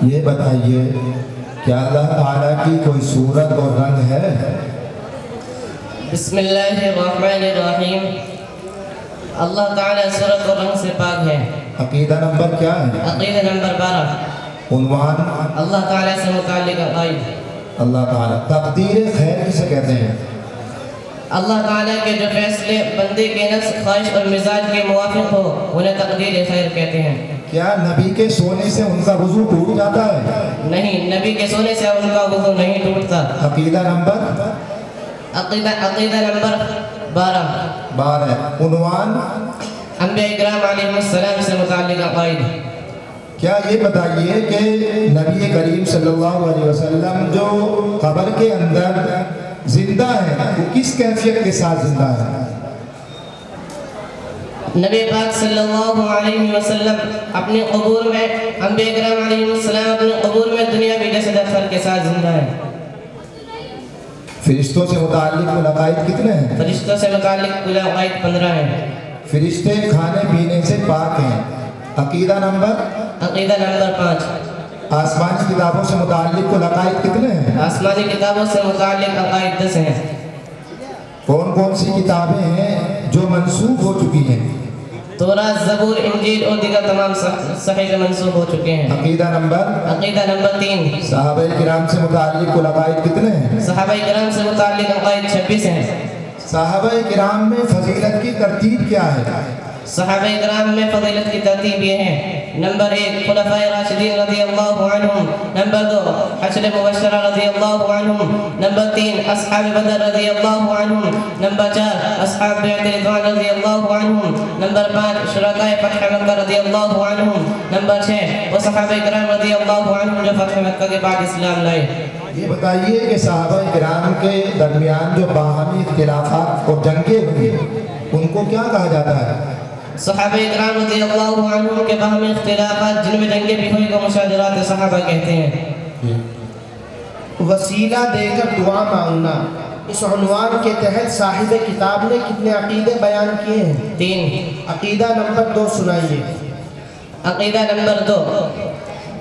یہ بتائیے کیا اللہ تعالیٰ کی کوئی صورت اور رنگ ہے؟ بسم اللہ الرحمن الرحیم۔ اللہ تعالیٰ صورت اور رنگ سے پاک ہے۔ عقیدہ نمبر کیا ہے؟ عقیدہ نمبر 12۔ عنوان؟ اللہ تعالیٰ سے متعلق عقائد۔ اللہ تعالیٰ تقدیر خیر کسے کہتے ہیں؟ اللہ تعالیٰ کے جو فیصلے بندے کے نفس، خواہش اور مزاج کے موافق ہو انہیں تقدیر خیر کہتے ہیں۔ کیا نبی کے سونے سے ان کا وضو ٹوٹ جاتا ہے؟ نہیں، نبی کے سونے سے ان کا وضو نہیں ٹوٹتا۔ عقیدہ نمبر؟ عقیدہ نمبر 12۔ عنوان؟ انبیاء اکرام علیہ السلام سے متعلق عقائد۔ کیا یہ بتائیے کہ نبی کریم صلی اللہ علیہ وسلم جو قبر کے اندر زندہ ہے وہ کس کیفیت کے ساتھ زندہ ہے؟ نبی پاک صلی اللہ علیہ وسلم اپنے قبور میں، انبیاء اکرام علیہ السلام اپنے قبور میں دنیاوی جسد اطہر کے ساتھ زندہ ہے۔ فرشتوں سے متعلق کل عقائد کتنے ہیں؟ فرشتوں سے متعلق کل عقائد 15 ہیں۔ فرشتے کھانے پینے سے پاک ہیں۔ عقیدہ نمبر؟ عقیدہ نمبر 5۔ آسمانی کتابوں سے متعلق کل عقائد کتنے ہیں؟ آسمانی کتابوں سے متعلق عقائد 10 ہیں۔ کون کون سی کتابیں ہیں جو منسوخ ہو چکی ہیں؟ تورات، زبور، انجیل اور دیگر تمام صحیح منسوخ ہو چکے ہیں۔ عقیدہ نمبر؟ عقیدہ نمبر 3۔ صحابہ کرام سے متعلق کل عقائد کتنے ہیں؟ صحابہ کرام سے متعلق عقائد 26 ہیں۔ صحابہ کرام میں فضیلت کی ترتیب کیا ہے؟ صحابہ کرام میں فضیلت کی ترتیب یہ ہے: نمبر 1 خلفائے راشدین رضی اللہ عنہم، نمبر 2 عشر مبشرہ رضی اللہ عنہم، نمبر 3 اصحاب بدر رضی اللہ عنہم، نمبر 4 اصحاب بیعت رضوان رضی اللہ عنہم، نمبر 5 شرکاء فتح مکہ رضی اللہ عنہم، نمبر 6 وہ صحابہ کرام رضی اللہ عنہم جو فتح مکہ کے بعد اسلام لائے۔ یہ بتائیے کہ صحابہ کرام کے درمیان جو باہمی اختلافات اور جنگیں ہوئی ان کو کیا کہا جاتا ہے؟ صحابہ کرام رضی اللہ عنہم کے باہمی اختلافات جن میں جنگیں بھی ہوئی کو مشاجرات صحابہ کہتے ہیں۔ وسیلہ دے کر دعا مانگنا، اس عنوان کے تحت صاحب کتاب نے کتنے عقیدے بیان کیے ہیں؟ 3۔ عقیدہ نمبر 2 سنائیے۔ عقیدہ نمبر 2،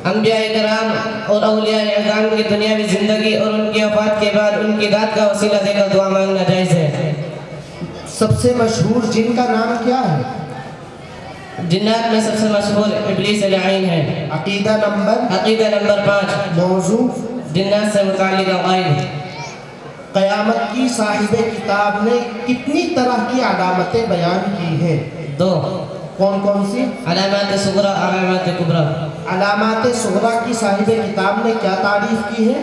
انبیاء کرام اور اولیاء اعظام کی دنیاوی زندگی اور ان کی وفات کے بعد ان کی ذات کا وسیلہ دے کر دعا مانگنا جائز ہے۔ سب سے مشہور جن کا نام کیا ہے؟ جنات میں سب سے مشہور ابلیس لعین ہے۔ عقیدہ نمبر 5۔ موضوع؟ جنات سے متعلق عقائد۔ قیامت کی صاحب کتاب نے کتنی طرح کی علامتیں بیان کی ہیں؟ 2۔ کون کون سی؟ علامات صغرا، علامات کبریٰ۔ علامات صغرا کی صاحب کتاب نے کیا تعریف کی ہے؟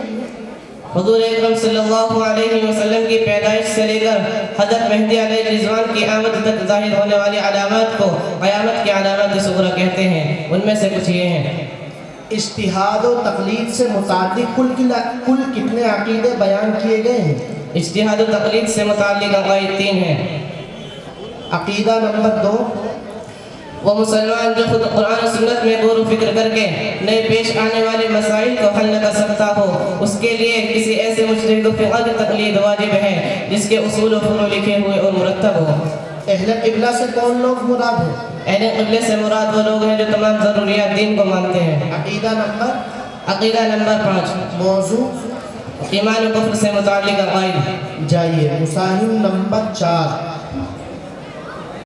حضور اکرم صلی اللہ علیہ وسلم کی پیدائش سے لے کر حضرت مہدی علیہ رضوان کی آمد تک ظاہر ہونے والی علامات کو قیامت کی علامات صغرا کہتے ہیں۔ ان میں سے کچھ یہ ہیں: اجتہاد و تقلید سے متعلق کل کتنے عقیدے بیان کیے گئے ہیں؟ اجتہاد و تقلید سے متعلق عقائد 3 ہیں۔ عقیدہ نمبر 2، وہ مسلمان جو خود قرآن و سنت میں غور و فکر کر کے نئے پیش آنے والے مسائل کو حل نہ کر سکتا ہو، اس کے لیے کسی ایسے مجتہد و فقہ کی تقلید واجب ہے جس کے اصول و فروع لکھے ہوئے اور مرتب ہو۔ اہل قبلہ سے کون لوگ مراد ہیں؟ اہل قبلے سے مراد وہ لوگ ہیں جو تمام ضروریات دین کو مانتے ہیں۔ عقیدہ نمبر 5۔ موضوع؟ ایمان و کفر سے متعلق عقائد۔ جائیے مصاحب نمبر 4۔